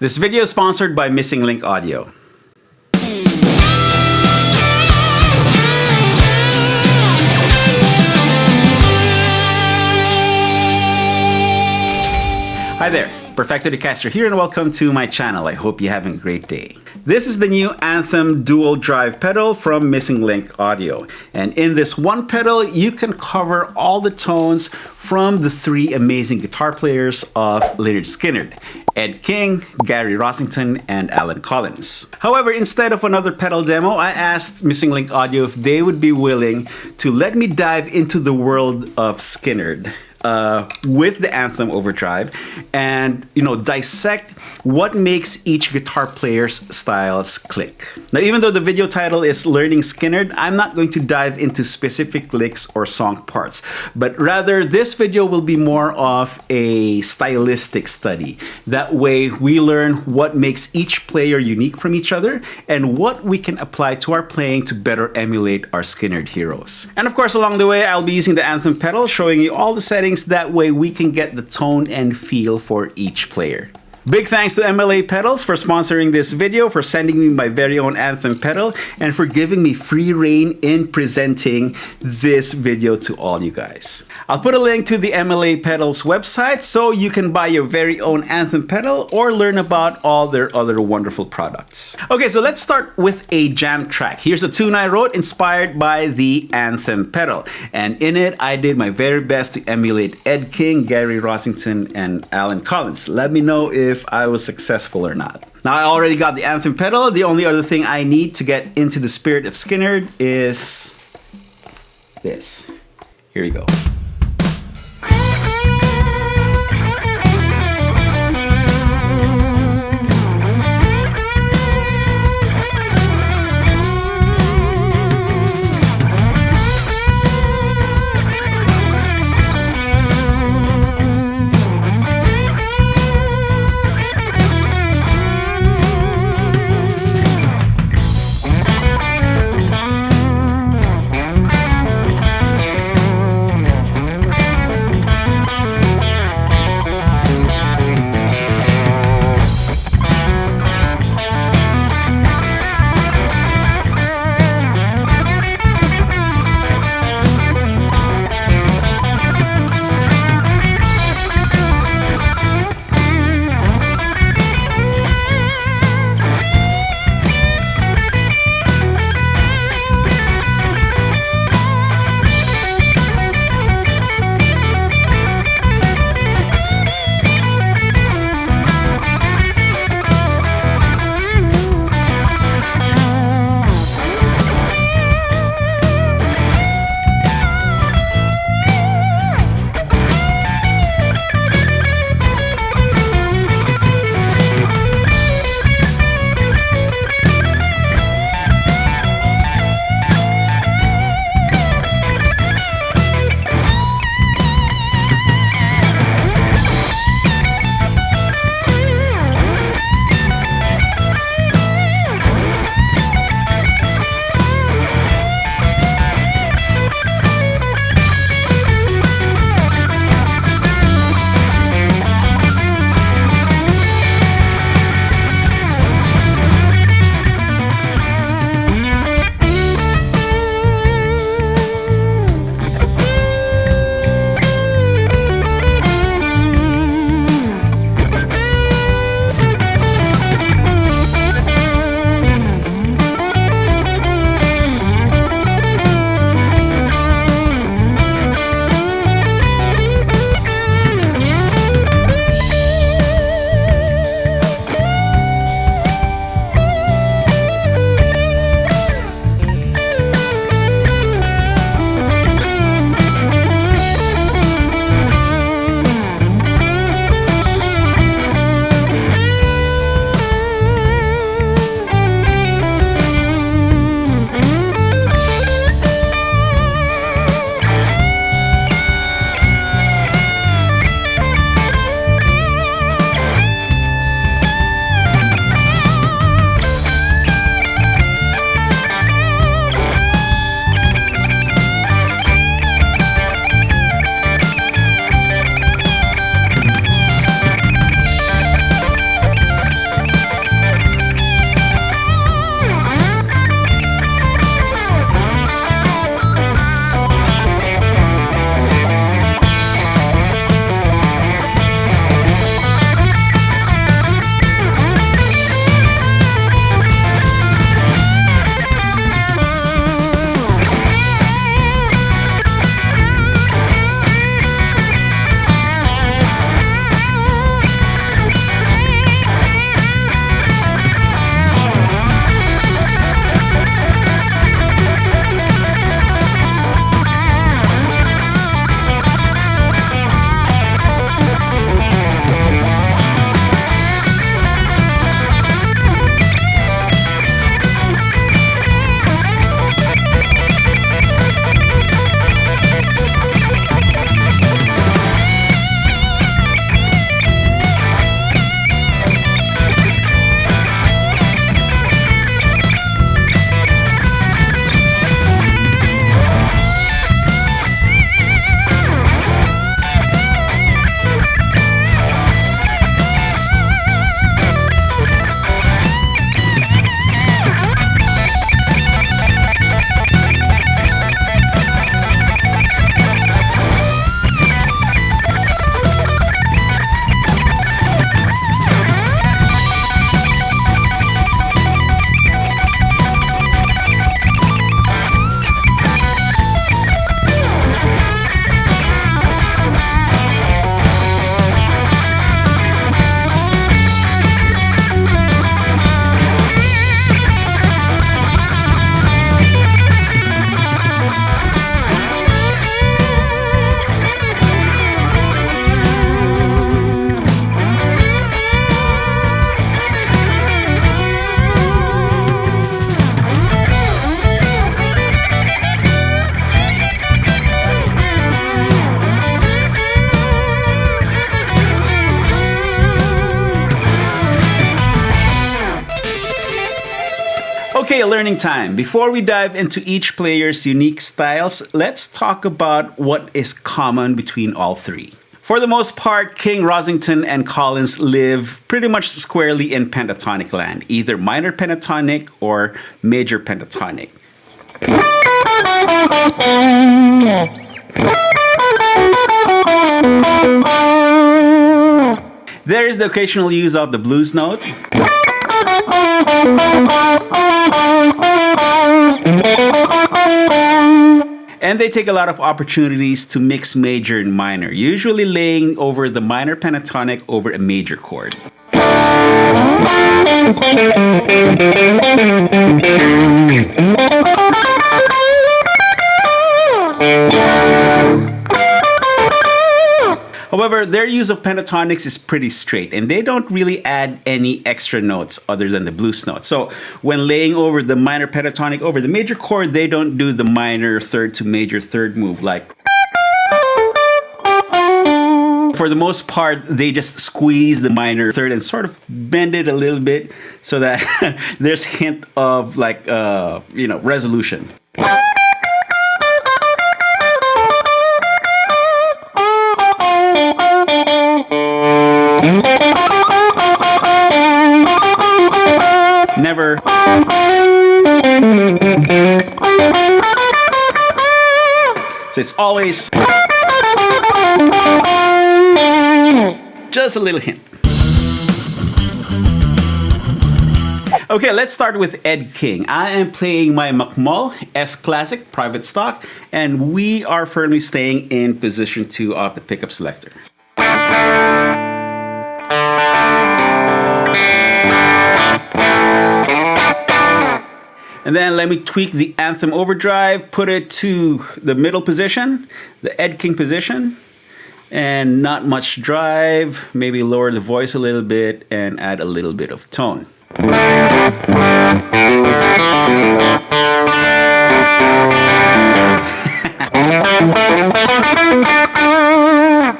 This video is sponsored by Missing Link Audio. Hi there, Perfecto de Castro here and welcome to my channel. I hope you're having a great day. This is the new Anthem dual drive pedal from Missing Link Audio. And in this one pedal, you can cover all the tones from the three amazing guitar players of Lynyrd Skynyrd: Ed King, Gary Rossington, and Alan Collins. However, instead of another pedal demo, I asked Missing Link Audio if they would be willing to let me dive into the world of Skynyrd with the Anthem overdrive and dissect what makes each guitar player's styles click. Now, even though the video title is Learning Skynyrd, I'm not going to dive into specific licks or song parts, but rather this video will be more of a stylistic study. That way we learn what makes each player unique from each other and what we can apply to our playing to better emulate our Skynyrd heroes. And of course, along the way, I'll be using the Anthem pedal, showing you all the settings. That way we can get the tone and feel for each player. Big thanks to MLA Pedals for sponsoring this video, for sending me my very own Anthem pedal, and for giving me free reign in presenting this video to all you guys. I'll put a link to the MLA Pedals website so you can buy your very own Anthem pedal or learn about all their other wonderful products. Okay, so let's start with a jam track. Here's a tune I wrote inspired by the Anthem pedal. And in it, I did my very best to emulate Ed King, Gary Rossington, and Alan Collins. Let me know if I was successful or not. Now, I already got the Anthem pedal. The only other thing I need to get into the spirit of Skynyrd is this. Here we go. Okay, learning time. Before we dive into each player's unique styles, let's talk about what is common between all three. For the most part, King, Rossington, and Collins live pretty much squarely in pentatonic land, either minor pentatonic or major pentatonic. There is the occasional use of the blues note. And they take a lot of opportunities to mix major and minor, usually laying over the minor pentatonic over a major chord. However, their use of pentatonics is pretty straight, and they don't really add any extra notes other than the blues note. So when laying over the minor pentatonic over the major chord, they don't do the minor third to major third move like. For the most part, they just squeeze the minor third and sort of bend it a little bit so that there's a hint of like, resolution. Never. So it's always just a little hint. Okay, let's start with Ed King. I am playing my McMull S Classic private stock, and we are firmly staying in position 2 of the pickup selector. And then let me tweak the Anthem overdrive, put it to the middle position, the Ed King position, and not much drive, maybe lower the voice a little bit and add a little bit of tone.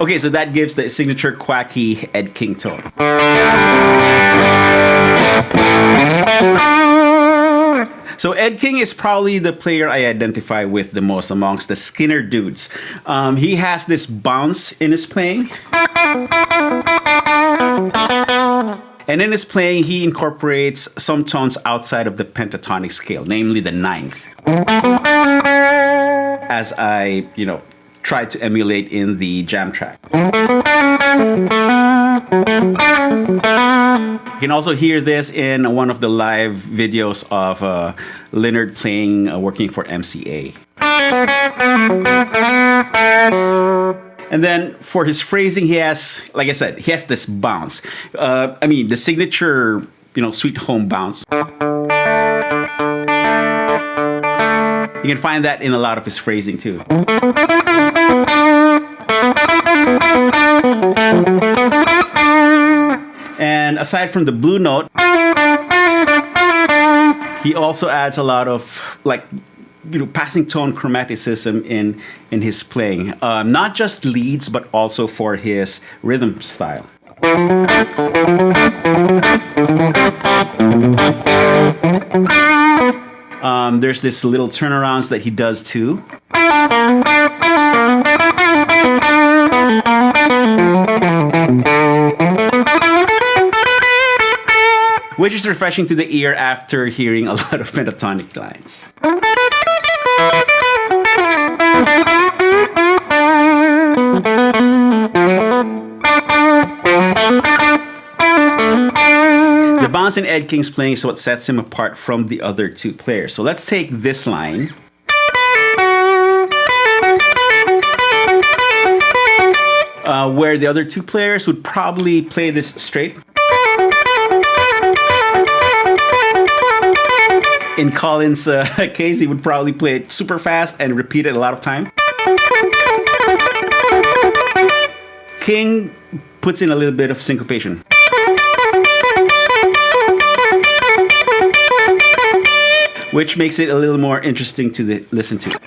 Okay, so that gives the signature quacky Ed King tone. So Ed King is probably the player I identify with the most amongst the Skynyrd dudes. He has this bounce in his playing. And in his playing, he incorporates some tones outside of the pentatonic scale, namely the ninth. As I, try to emulate in the jam track. You can also hear this in one of the live videos of Lynyrd playing, working for MCA. And then for his phrasing, he has, like I said, he has this bounce. The signature, Sweet Home bounce. You can find that in a lot of his phrasing too. And aside from the blue note, he also adds a lot of passing tone chromaticism in his playing. Not just leads, but also for his rhythm style. There's this little turnarounds that he does too. Which is refreshing to the ear after hearing a lot of pentatonic lines. The bounce in Ed King's playing is what sets him apart from the other two players. So let's take this line. Where the other two players would probably play this straight. In Collins' case, he would probably play it super fast and repeat it a lot of time. King puts in a little bit of syncopation. Which makes it a little more interesting to listen to.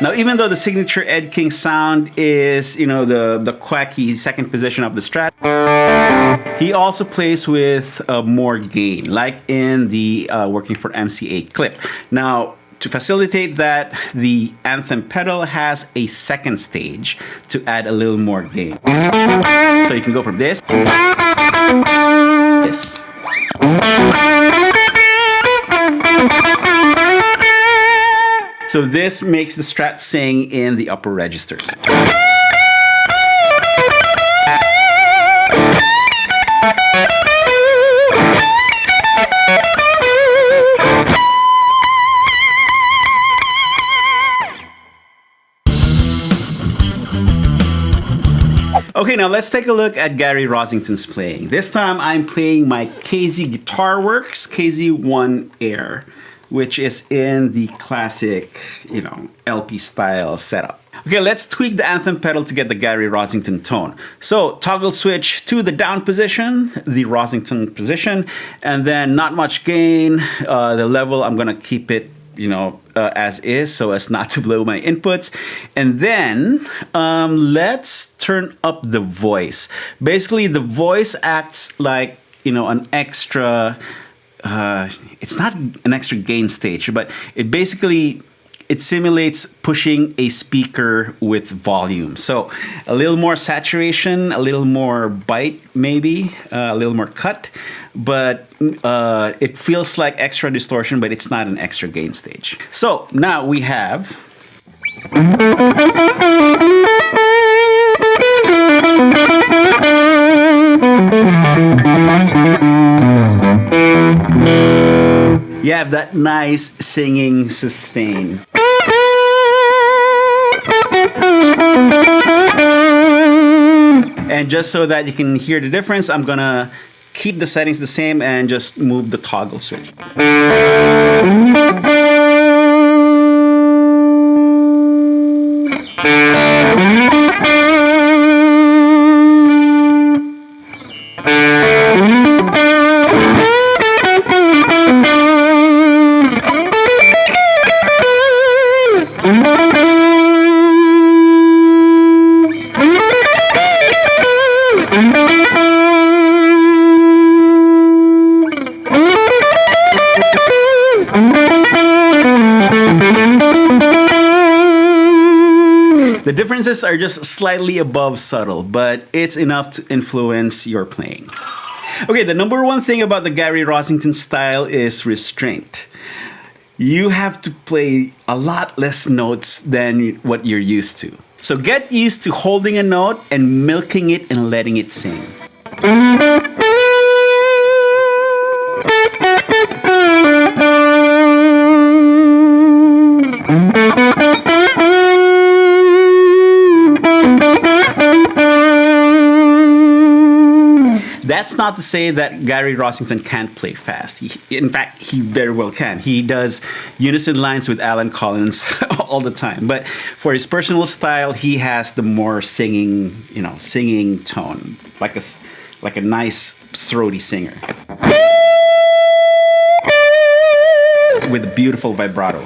Now, even though the signature Ed King sound is, the quacky second position of the Strat, he also plays with more gain, like in the Working for MCA clip. Now, to facilitate that, the Anthem pedal has a second stage to add a little more gain. So you can go from this, this. So this makes the Strat sing in the upper registers. Okay, now let's take a look at Gary Rossington's playing. This time I'm playing my KZ Guitar Works KZ1 Air, which is in the classic, LP style setup. Okay, let's tweak the Anthem pedal to get the Gary Rossington tone. So toggle switch to the down position, the Rossington position, and then not much gain. The level, I'm gonna keep it as is, so as not to blow my inputs. And then let's turn up the voice. Basically, the voice acts like, an extra, it's not an extra gain stage, but it simulates pushing a speaker with volume. So a little more saturation, a little more bite, maybe, a little more cut, but it feels like extra distortion, but it's not an extra gain stage. So now we have... You have that nice singing sustain. And just so that you can hear the difference, I'm gonna keep the settings the same and just move the toggle switch. The differences are just slightly above subtle, but it's enough to influence your playing. Okay, the number one thing about the Gary Rossington style is restraint. You have to play a lot less notes than what you're used to. So get used to holding a note and milking it and letting it sing. That's not to say that Gary Rossington can't play fast. In fact, he very well can. He does unison lines with Alan Collins all the time. But for his personal style, he has the more singing, singing tone, like a nice throaty singer with a beautiful vibrato.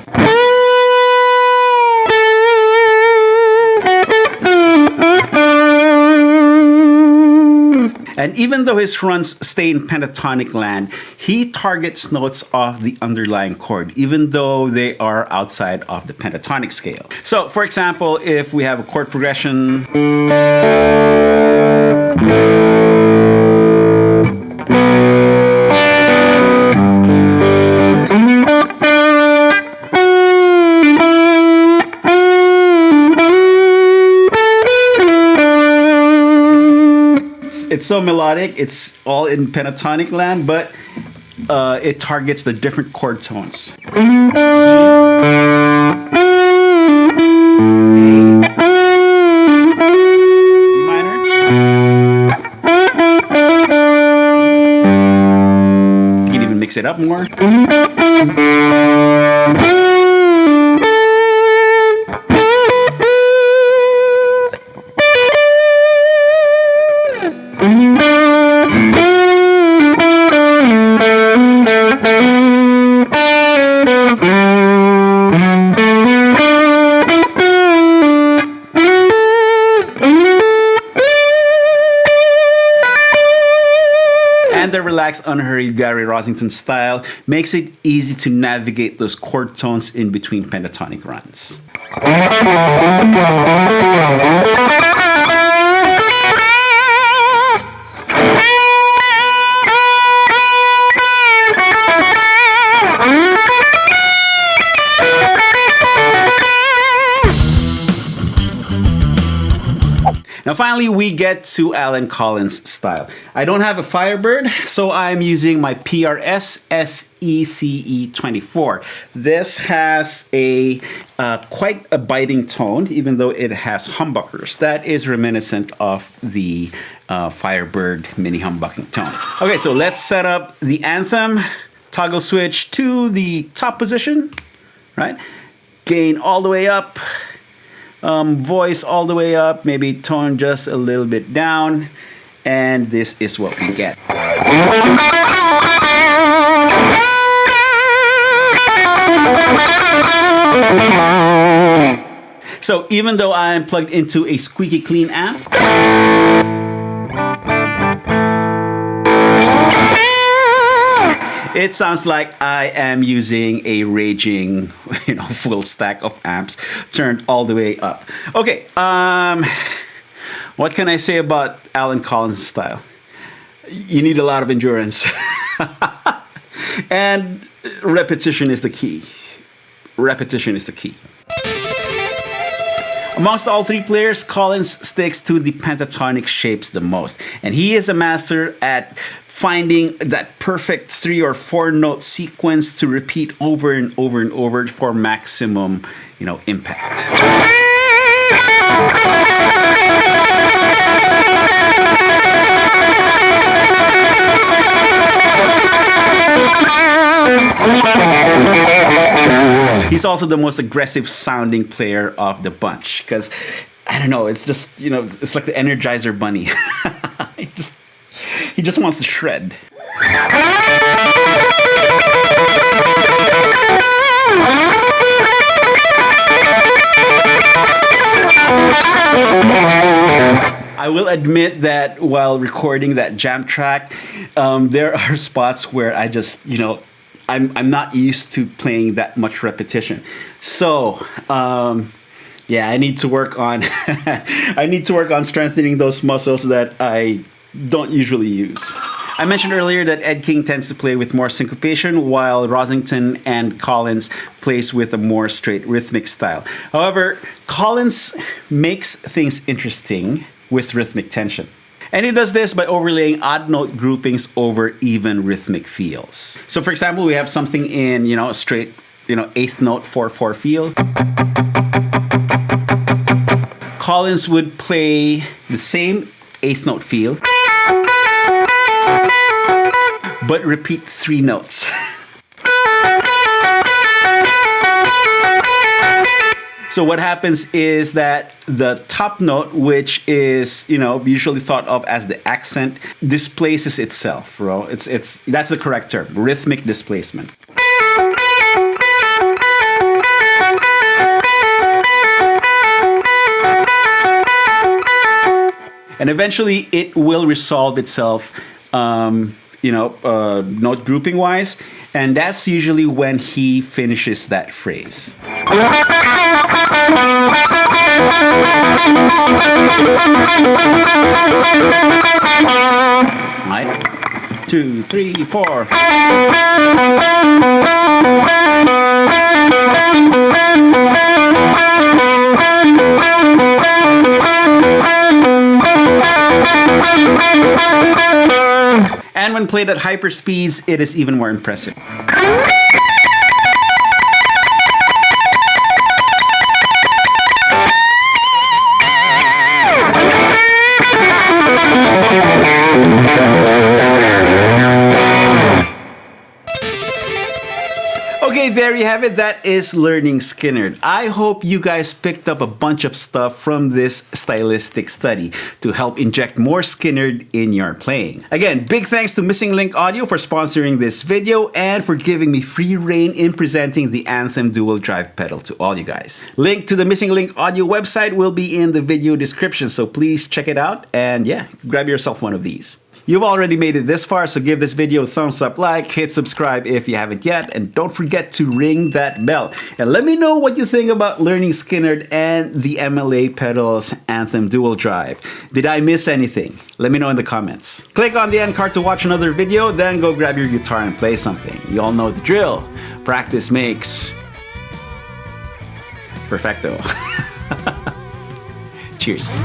And even though his runs stay in pentatonic land, he targets notes of the underlying chord, even though they are outside of the pentatonic scale. So, for example, if we have a chord progression, it's so melodic, it's all in pentatonic land, but it targets the different chord tones. E minor. You can even mix it up more. relaxed, unhurried Gary Rossington style makes it easy to navigate those chord tones in between pentatonic runs. Now finally, we get to Allen Collins style. I don't have a Firebird, so I'm using my PRS SECE24. This has a quite a biting tone, even though it has humbuckers. That is reminiscent of the Firebird mini humbucking tone. Okay, so let's set up the Anthem. Toggle switch to the top position, right? Gain all the way up. Voice all the way up, maybe tone just a little bit down, and this is what we get. So even though I'm plugged into a squeaky clean amp, it sounds like I am using a raging, full stack of amps turned all the way up. Okay, what can I say about Allen Collins' style? You need a lot of endurance. And repetition is the key. Repetition is the key. Amongst all three players, Collins sticks to the pentatonic shapes the most. And he is a master at finding that perfect 3 or 4 note sequence to repeat over and over and over for maximum, impact. He's also the most aggressive sounding player of the bunch because, I don't know, it's just, it's like the Energizer Bunny. He just wants to shred. I will admit that while recording that jam track, there are spots where I just, I'm not used to playing that much repetition. So, yeah, I need to work on strengthening those muscles that I don't usually use. I mentioned earlier that Ed King tends to play with more syncopation, while Rossington and Collins plays with a more straight rhythmic style. However, Collins makes things interesting with rhythmic tension. And he does this by overlaying odd note groupings over even rhythmic feels. So for example, we have something in, a straight, 8th note 4/4 feel. Collins would play the same 8th note feel, but repeat 3 notes. So what happens is that the top note, which is, usually thought of as the accent, displaces itself, bro. That's the correct term, rhythmic displacement. And eventually it will resolve itself, note grouping wise. And that's usually when he finishes that phrase. Right? 2, 3, 4. And when played at hyper speeds, it is even more impressive. Okay, there you have it. That is Learning Skynyrd. I hope you guys picked up a bunch of stuff from this stylistic study to help inject more Skynyrd in your playing. Again, big thanks to Missing Link Audio for sponsoring this video and for giving me free reign in presenting the Anthem dual drive pedal to all you guys. Link to the Missing Link Audio website will be in the video description, so please check it out and yeah, grab yourself one of these. You've already made it this far, so give this video a thumbs up, like, hit subscribe if you haven't yet, and don't forget to ring that bell. And let me know what you think about Learning Skynyrd and the MLA Pedals Anthem Dual Drive. Did I miss anything? Let me know in the comments. Click on the end card to watch another video, then go grab your guitar and play something. You all know the drill. Practice makes perfecto. Cheers.